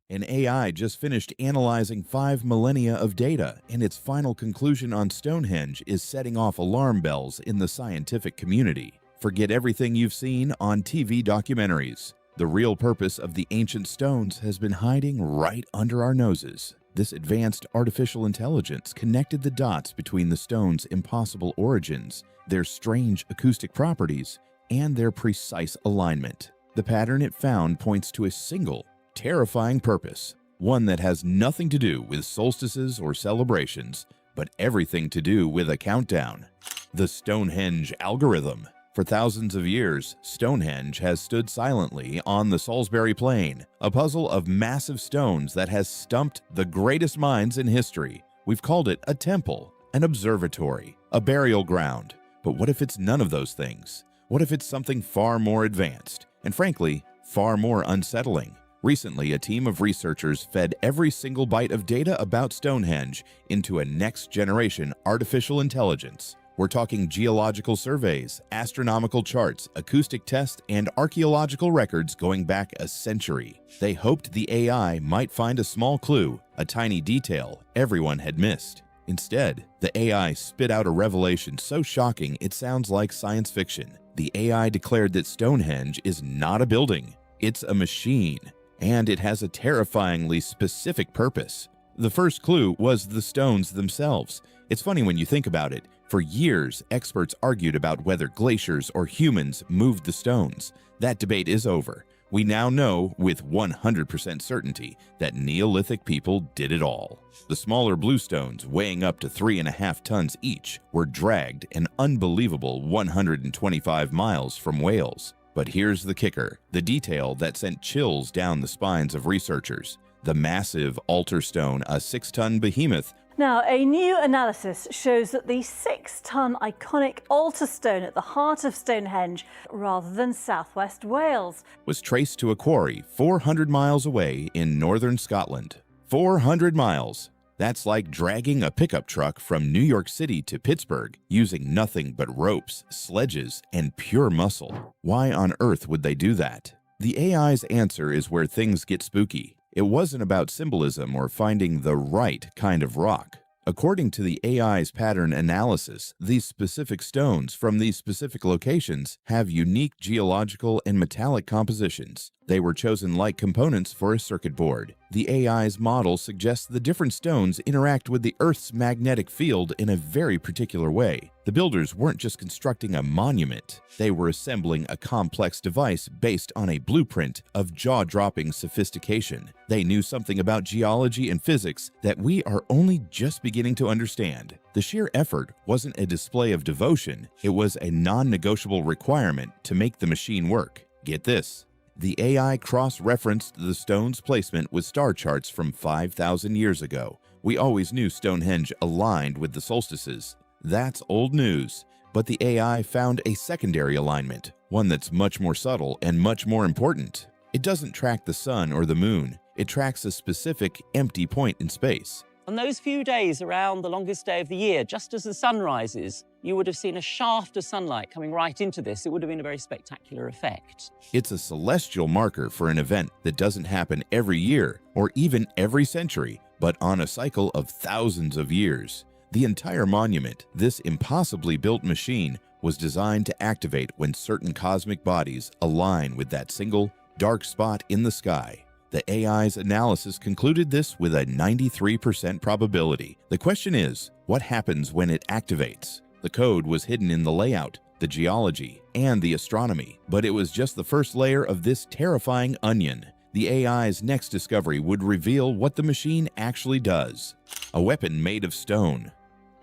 An AI just finished analyzing 5 millennia of data, and its final conclusion on Stonehenge is setting off alarm bells in the scientific community. Forget everything you've seen on TV documentaries. The real purpose of the ancient stones has been hiding right under our noses. This advanced artificial intelligence connected the dots between the stones' impossible origins, their strange acoustic properties, and their precise alignment. The pattern it found points to a single, terrifying purpose, one that has nothing to do with solstices or celebrations, but everything to do with a countdown. The Stonehenge algorithm. For thousands of years, Stonehenge has stood silently on the Salisbury Plain, a puzzle of massive stones that has stumped the greatest minds in history. We've called it a temple, an observatory, a burial ground. But what if it's none of those things? What if it's something far more advanced, and frankly, far more unsettling? Recently, a team of researchers fed every single byte of data about Stonehenge into a next-generation artificial intelligence. We're talking geological surveys, astronomical charts, acoustic tests, and archaeological records going back a century. They hoped the AI might find a small clue, a tiny detail everyone had missed. Instead, the AI spit out a revelation so shocking it sounds like science fiction. The AI declared that Stonehenge is not a building, it's a machine. And it has a terrifyingly specific purpose. The first clue was the stones themselves. It's funny when you think about it. For years, experts argued about whether glaciers or humans moved the stones. That debate is over. We now know with 100% certainty that Neolithic people did it all. The smaller blue stones, weighing up to 3.5 tons each, were dragged an unbelievable 125 miles from Wales. But here's the kicker, the detail that sent chills down the spines of researchers. The massive altar stone, a 6-ton behemoth. Now, a new analysis shows that the 6-ton iconic altar stone at the heart of Stonehenge, rather than southwest Wales, was traced to a quarry 400 miles away in northern Scotland. 400 miles! That's like dragging a pickup truck from New York City to Pittsburgh using nothing but ropes, sledges, and pure muscle. Why on earth would they do that? The AI's answer is where things get spooky. It wasn't about symbolism or finding the right kind of rock. According to the AI's pattern analysis, these specific stones from these specific locations have unique geological and metallic compositions. They were chosen like components for a circuit board. The AI's model suggests the different stones interact with the Earth's magnetic field in a very particular way. The builders weren't just constructing a monument, they were assembling a complex device based on a blueprint of jaw-dropping sophistication. They knew something about geology and physics that we are only just beginning to understand. The sheer effort wasn't a display of devotion, it was a non-negotiable requirement to make the machine work. Get this. The AI cross-referenced the stone's placement with star charts from 5,000 years ago. We always knew Stonehenge aligned with the solstices. That's old news. But the AI found a secondary alignment, one that's much more subtle and much more important. It doesn't track the sun or the moon. It tracks a specific empty point in space. On those few days around the longest day of the year, just as the sun rises, you would have seen a shaft of sunlight coming right into this. It would have been a very spectacular effect. It's a celestial marker for an event that doesn't happen every year or even every century, but on a cycle of thousands of years. The entire monument, this impossibly built machine, was designed to activate when certain cosmic bodies align with that single, dark spot in the sky. The AI's analysis concluded this with a 93% probability. The question is, what happens when it activates? The code was hidden in the layout, the geology, and the astronomy, but it was just the first layer of this terrifying onion. The AI's next discovery would reveal what the machine actually does. A weapon made of stone.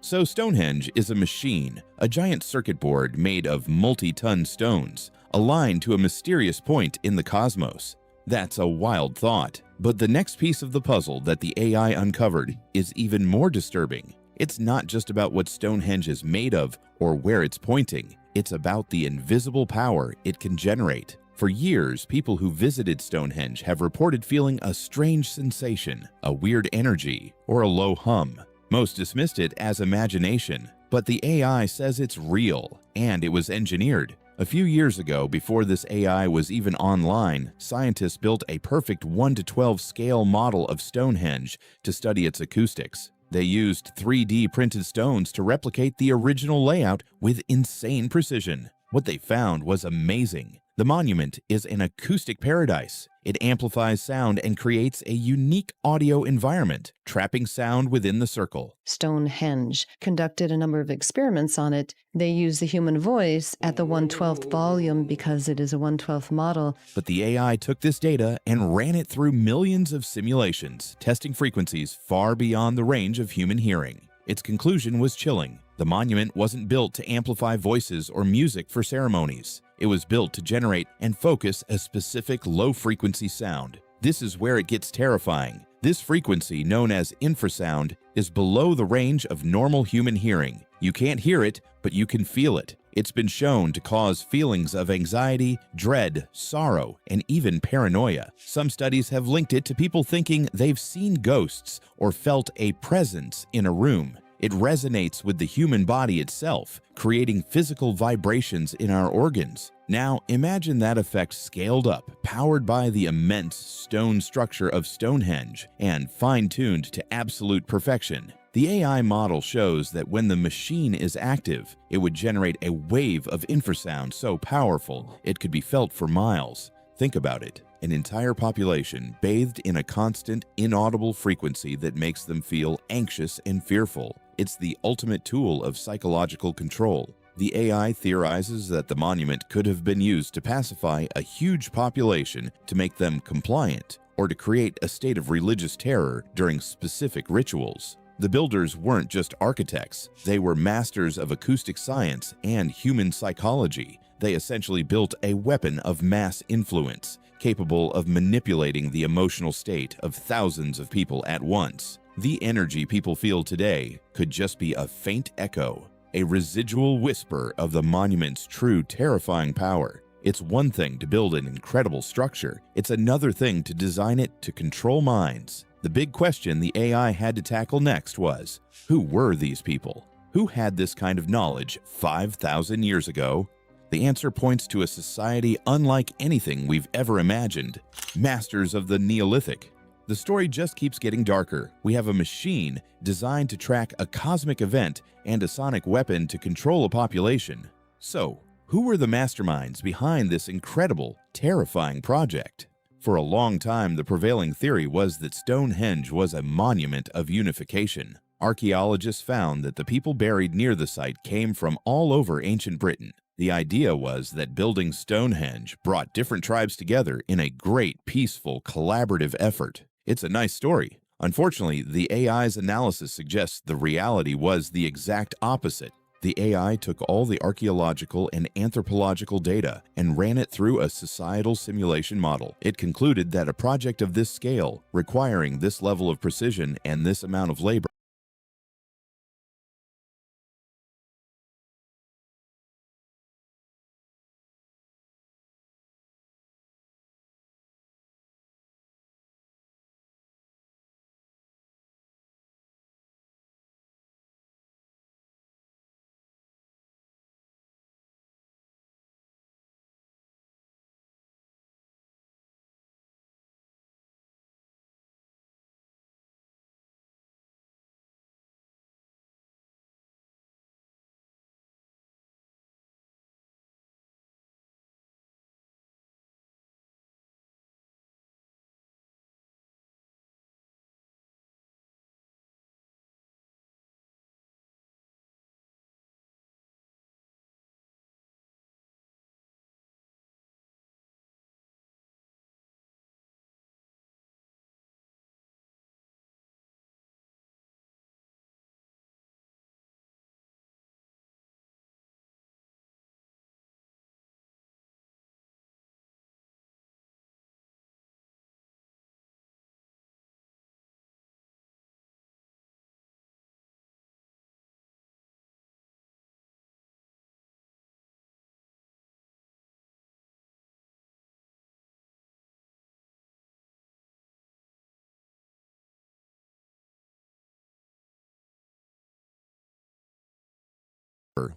So Stonehenge is a machine, a giant circuit board made of multi-ton stones, aligned to a mysterious point in the cosmos. That's a wild thought, but the next piece of the puzzle that the AI uncovered is even more disturbing. It's not just about what Stonehenge is made of or where it's pointing, it's about the invisible power it can generate. For years, people who visited Stonehenge have reported feeling a strange sensation, a weird energy, or a low hum. Most dismissed it as imagination, but the AI says it's real, and it was engineered. A few years ago, before this AI was even online, scientists built a perfect 1:12 scale model of Stonehenge to study its acoustics. They used 3D printed stones to replicate the original layout with insane precision. What they found was amazing. The monument is an acoustic paradise. It amplifies sound and creates a unique audio environment, trapping sound within the circle. Stonehenge conducted a number of experiments on it. They use the human voice at the 1/12th volume because it is a 1/12th model. But the AI took this data and ran it through millions of simulations, testing frequencies far beyond the range of human hearing. Its conclusion was chilling. The monument wasn't built to amplify voices or music for ceremonies. It was built to generate and focus a specific low-frequency sound. This is where it gets terrifying. This frequency, known as infrasound, is below the range of normal human hearing. You can't hear it, but you can feel it. It's been shown to cause feelings of anxiety, dread, sorrow, and even paranoia. Some studies have linked it to people thinking they've seen ghosts or felt a presence in a room. It resonates with the human body itself, creating physical vibrations in our organs. Now, imagine that effect scaled up, powered by the immense stone structure of Stonehenge, and fine-tuned to absolute perfection. The AI model shows that when the machine is active, it would generate a wave of infrasound so powerful it could be felt for miles. Think about it. An entire population bathed in a constant, inaudible frequency that makes them feel anxious and fearful. It's the ultimate tool of psychological control. The AI theorizes that the monument could have been used to pacify a huge population to make them compliant, or to create a state of religious terror during specific rituals. The builders weren't just architects, they were masters of acoustic science and human psychology. They essentially built a weapon of mass influence, capable of manipulating the emotional state of thousands of people at once. The energy people feel today could just be a faint echo, a residual whisper of the monument's true terrifying power. It's one thing to build an incredible structure, it's another thing to design it to control minds. The big question the AI had to tackle next was, who were these people? Who had this kind of knowledge 5,000 years ago? The answer points to a society unlike anything we've ever imagined. Masters of the Neolithic. The story just keeps getting darker. We have a machine designed to track a cosmic event and a sonic weapon to control a population. So, who were the masterminds behind this incredible, terrifying project? For a long time, the prevailing theory was that Stonehenge was a monument of unification. Archaeologists found that the people buried near the site came from all over ancient Britain. The idea was that building Stonehenge brought different tribes together in a great, peaceful, collaborative effort. It's a nice story. Unfortunately, the AI's analysis suggests the reality was the exact opposite. The AI took all the archaeological and anthropological data and ran it through a societal simulation model. It concluded that a project of this scale, requiring this level of precision and this amount of labor,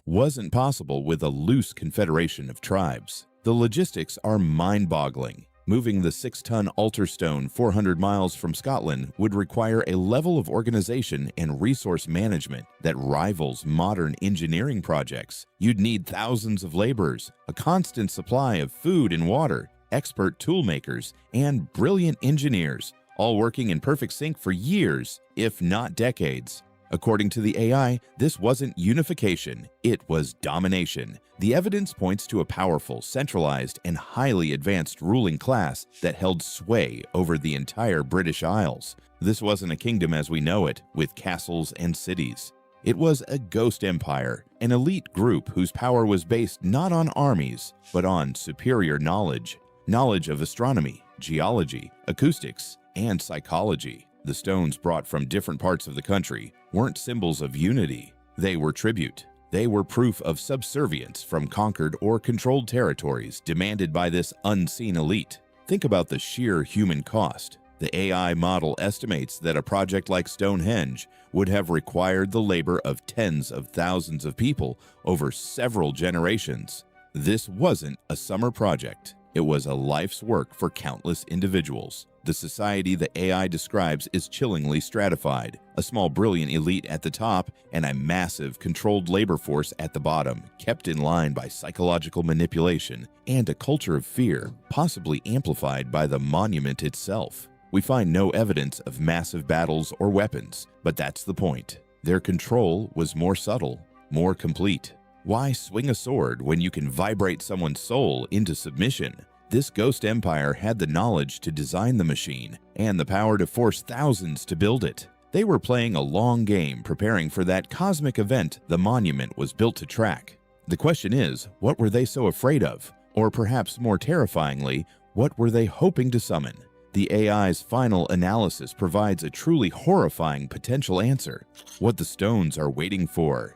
wasn't possible with a loose confederation of tribes. The logistics are mind-boggling. Moving the 6-ton altar stone 400 miles from Scotland would require a level of organization and resource management that rivals modern engineering projects. You'd need thousands of laborers, a constant supply of food and water, expert toolmakers, and brilliant engineers, all working in perfect sync for years, if not decades. According to the AI, this wasn't unification, it was domination. The evidence points to a powerful, centralized, and highly advanced ruling class that held sway over the entire British Isles. This wasn't a kingdom as we know it, with castles and cities. It was a ghost empire, an elite group whose power was based not on armies, but on superior knowledge. Knowledge of astronomy, geology, acoustics, and psychology. The stones brought from different parts of the country weren't symbols of unity. They were tribute. They were proof of subservience from conquered or controlled territories demanded by this unseen elite. Think about the sheer human cost. The AI model estimates that a project like Stonehenge would have required the labor of tens of thousands of people over several generations. This wasn't a summer project. It was a life's work for countless individuals. The society the AI describes is chillingly stratified, a small brilliant elite at the top and a massive controlled labor force at the bottom, kept in line by psychological manipulation and a culture of fear, possibly amplified by the monument itself. We find no evidence of massive battles or weapons, but that's the point. Their control was more subtle, more complete. Why swing a sword when you can vibrate someone's soul into submission? This ghost empire had the knowledge to design the machine and the power to force thousands to build it. They were playing a long game, preparing for that cosmic event the monument was built to track. The question is, what were they so afraid of? Or perhaps more terrifyingly, what were they hoping to summon? The AI's final analysis provides a truly horrifying potential answer: what the stones are waiting for.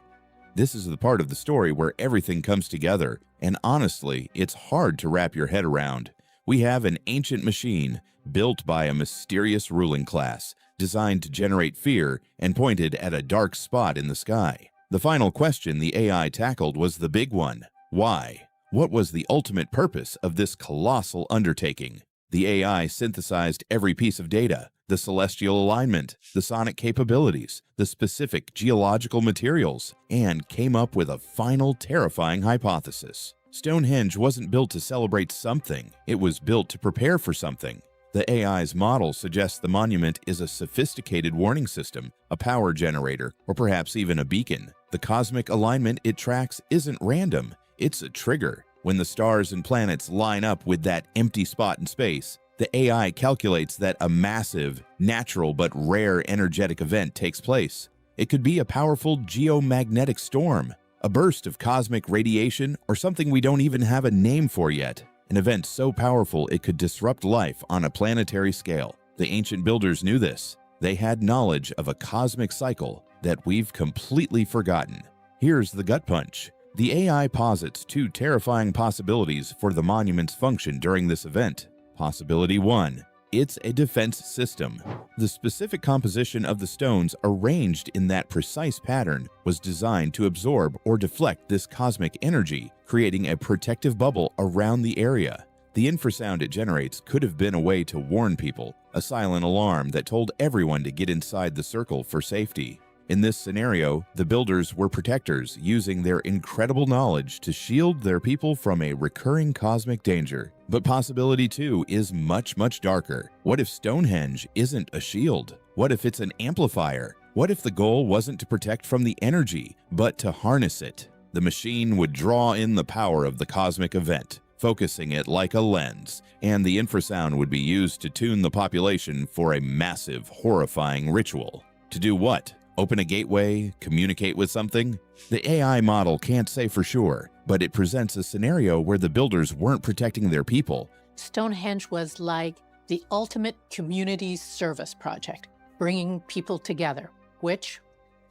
This is the part of the story where everything comes together, and honestly, it's hard to wrap your head around. We have an ancient machine built by a mysterious ruling class, designed to generate fear and pointed at a dark spot in the sky. The final question the AI tackled was the big one: why? What was the ultimate purpose of this colossal undertaking? The AI synthesized every piece of data: the celestial alignment, the sonic capabilities, the specific geological materials, and came up with a final terrifying hypothesis. Stonehenge wasn't built to celebrate something, it was built to prepare for something. The AI's model suggests the monument is a sophisticated warning system, a power generator, or perhaps even a beacon. The cosmic alignment it tracks isn't random, it's a trigger. When the stars and planets line up with that empty spot in space, the AI calculates that a massive, natural but rare energetic event takes place. It could be a powerful geomagnetic storm, a burst of cosmic radiation, or something we don't even have a name for yet. An event so powerful it could disrupt life on a planetary scale. The ancient builders knew this. They had knowledge of a cosmic cycle that we've completely forgotten. Here's the gut punch. The AI posits two terrifying possibilities for the monument's function during this event. Possibility 1. It's a defense system. The specific composition of the stones arranged in that precise pattern was designed to absorb or deflect this cosmic energy, creating a protective bubble around the area. The infrasound it generates could have been a way to warn people, a silent alarm that told everyone to get inside the circle for safety. In this scenario, the builders were protectors using their incredible knowledge to shield their people from a recurring cosmic danger. But possibility 2 is much darker. What if Stonehenge isn't a shield? What if it's an amplifier? What if the goal wasn't to protect from the energy, but to harness it? The machine would draw in the power of the cosmic event, focusing it like a lens, and the infrasound would be used to tune the population for a massive, horrifying ritual. To do what? Open a gateway? Communicate with something? The AI model can't say for sure, but it presents a scenario where the builders weren't protecting their people. Stonehenge was like the ultimate community service project, bringing people together, which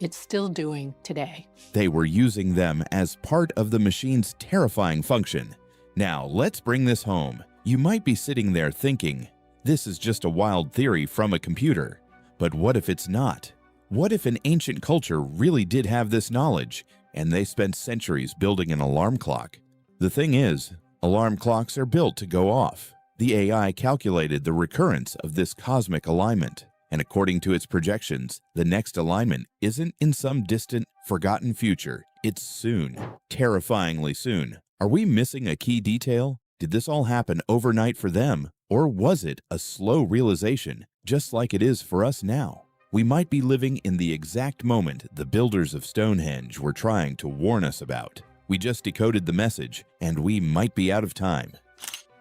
it's still doing today. They were using them as part of the machine's terrifying function. Now, let's bring this home. You might be sitting there thinking, this is just a wild theory from a computer. But what if it's not? What if an ancient culture really did have this knowledge, and they spent centuries building an alarm clock. The thing is, alarm clocks are built to go off. The AI calculated the recurrence of this cosmic alignment, and according to its projections, the next alignment isn't in some distant, forgotten future. It's soon, terrifyingly soon. Are we missing a key detail? Did this all happen overnight for them, or was it a slow realization, just like it is for us now? We might be living in the exact moment the builders of Stonehenge were trying to warn us about. We just decoded the message, and we might be out of time.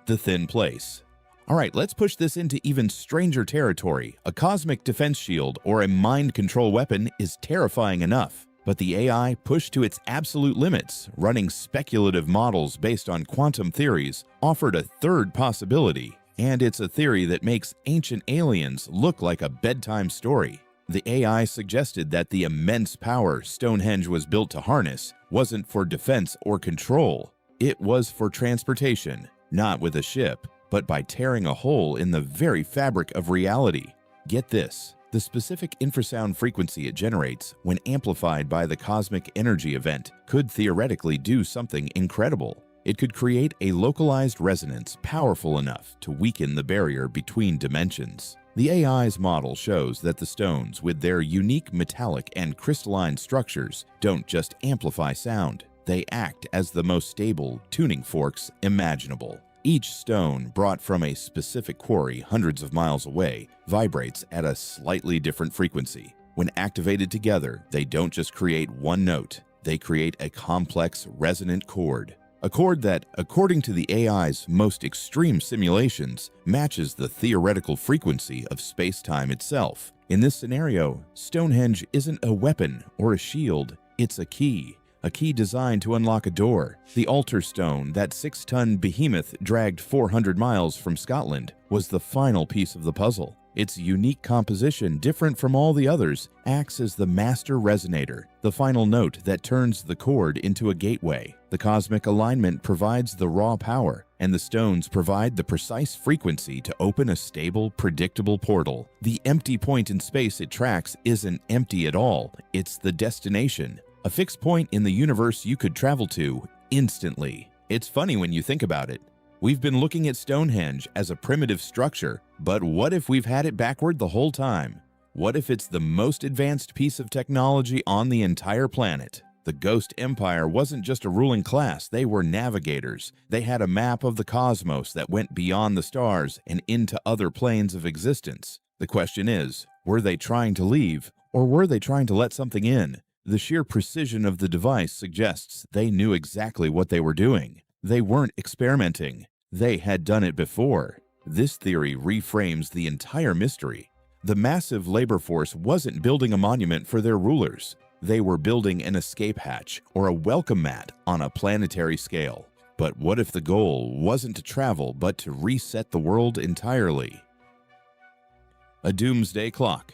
The thin place. All right, let's push this into even stranger territory. A cosmic defense shield or a mind control weapon is terrifying enough, but the AI pushed to its absolute limits, running speculative models based on quantum theories, offered a third possibility. And it's a theory that makes ancient aliens look like a bedtime story. The AI suggested that the immense power Stonehenge was built to harness wasn't for defense or control. It was for transportation, not with a ship, but by tearing a hole in the very fabric of reality. Get this, the specific infrasound frequency it generates when amplified by the cosmic energy event could theoretically do something incredible. It could create a localized resonance powerful enough to weaken the barrier between dimensions. The AI's model shows that the stones, with their unique metallic and crystalline structures, don't just amplify sound. They act as the most stable tuning forks imaginable. Each stone, brought from a specific quarry hundreds of miles away, vibrates at a slightly different frequency. When activated together, they don't just create one note, they create a complex resonant chord. A chord that, according to the AI's most extreme simulations, matches the theoretical frequency of space-time itself. In this scenario, Stonehenge isn't a weapon or a shield, it's a key designed to unlock a door. The altar stone, that 6-ton behemoth dragged 400 miles from Scotland, was the final piece of the puzzle. Its unique composition, different from all the others, acts as the master resonator, the final note that turns the chord into a gateway. The cosmic alignment provides the raw power, and the stones provide the precise frequency to open a stable, predictable portal. The empty point in space it tracks isn't empty at all, it's the destination, a fixed point in the universe you could travel to instantly. It's funny when you think about it. We've been looking at Stonehenge as a primitive structure, but what if we've had it backward the whole time? What if it's the most advanced piece of technology on the entire planet? The Ghost Empire wasn't just a ruling class, they were navigators. They had a map of the cosmos that went beyond the stars and into other planes of existence. The question is, were they trying to leave, or were they trying to let something in? The sheer precision of the device suggests they knew exactly what they were doing. They weren't experimenting. They had done it before. This theory reframes the entire mystery. The massive labor force wasn't building a monument for their rulers. They were building an escape hatch or a welcome mat on a planetary scale. But what if the goal wasn't to travel, but to reset the world entirely? A doomsday clock.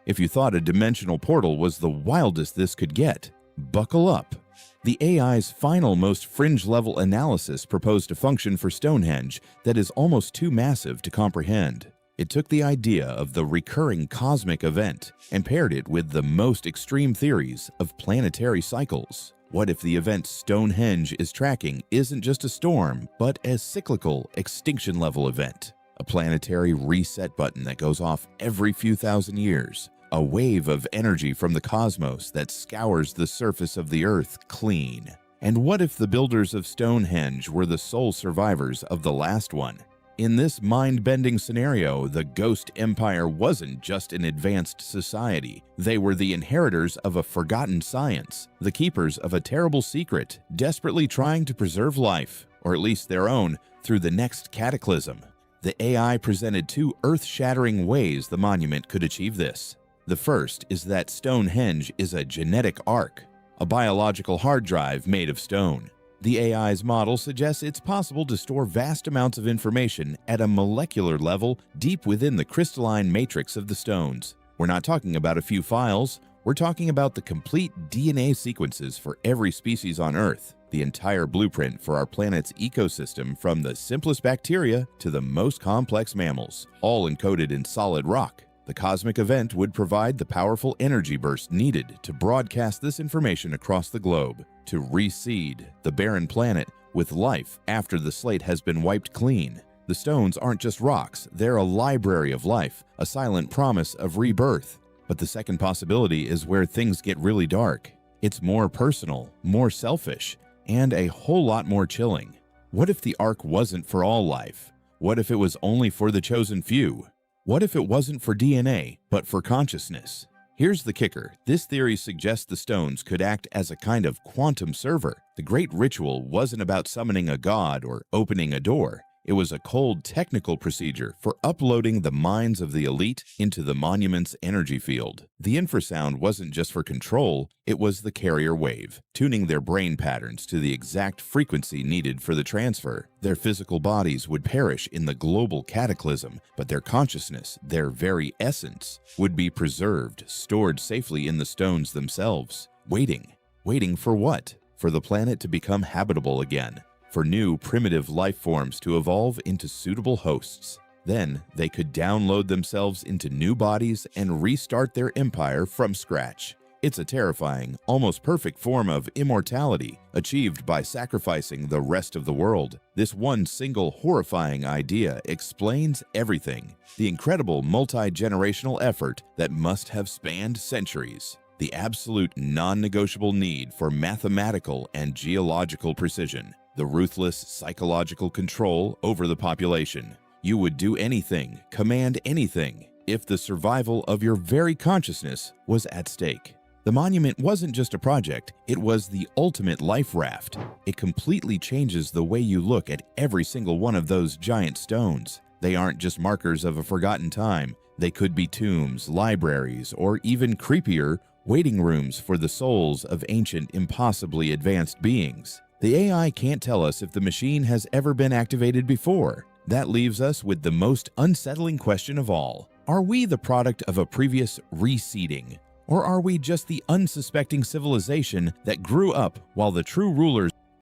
If you thought a dimensional portal was the wildest this could get, buckle up. The AI's final, most fringe-level analysis proposed a function for Stonehenge that is almost too massive to comprehend. It took the idea of the recurring cosmic event and paired it with the most extreme theories of planetary cycles. What if the event Stonehenge is tracking isn't just a storm, but a cyclical, extinction-level event? A planetary reset button that goes off every few thousand years. A wave of energy from the cosmos that scours the surface of the Earth clean. And what if the builders of Stonehenge were the sole survivors of the last one? In this mind-bending scenario, the Ghost Empire wasn't just an advanced society. They were the inheritors of a forgotten science, the keepers of a terrible secret, desperately trying to preserve life, or at least their own, through the next cataclysm. The AI presented two earth-shattering ways the monument could achieve this. The first is that Stonehenge is a genetic ark, a biological hard drive made of stone. The AI's model suggests it's possible to store vast amounts of information at a molecular level deep within the crystalline matrix of the stones. We're not talking about a few files, we're talking about the complete DNA sequences for every species on Earth, the entire blueprint for our planet's ecosystem from the simplest bacteria to the most complex mammals, all encoded in solid rock. The cosmic event would provide the powerful energy burst needed to broadcast this information across the globe, to reseed the barren planet with life after the slate has been wiped clean. The stones aren't just rocks, they're a library of life, a silent promise of rebirth. But the second possibility is where things get really dark. It's more personal, more selfish, and a whole lot more chilling. What if the Ark wasn't for all life? What if it was only for the chosen few? What if it wasn't for DNA, but for consciousness? Here's the kicker. This theory suggests the stones could act as a kind of quantum server. The great ritual wasn't about summoning a god or opening a door. It was a cold technical procedure for uploading the minds of the elite into the monument's energy field. The infrasound wasn't just for control, it was the carrier wave, tuning their brain patterns to the exact frequency needed for the transfer. Their physical bodies would perish in the global cataclysm, but their consciousness, their very essence, would be preserved, stored safely in the stones themselves. Waiting for what? For the planet to become habitable again. For new primitive life forms to evolve into suitable hosts. Then they could download themselves into new bodies and restart their empire from scratch. It's a terrifying, almost perfect form of immortality, achieved by sacrificing the rest of the world. This one single horrifying idea explains everything. The incredible multi-generational effort that must have spanned centuries. The absolute non-negotiable need for mathematical and geological precision. The ruthless psychological control over the population. You would do anything, command anything, if the survival of your very consciousness was at stake. The monument wasn't just a project, it was the ultimate life raft. It completely changes the way you look at every single one of those giant stones. They aren't just markers of a forgotten time. They could be tombs, libraries, or even creepier, waiting rooms for the souls of ancient, impossibly advanced beings. The AI can't tell us if the machine has ever been activated before. That leaves us with the most unsettling question of all. Are we the product of a previous reseeding? Or are we just the unsuspecting civilization that grew up while the true rulers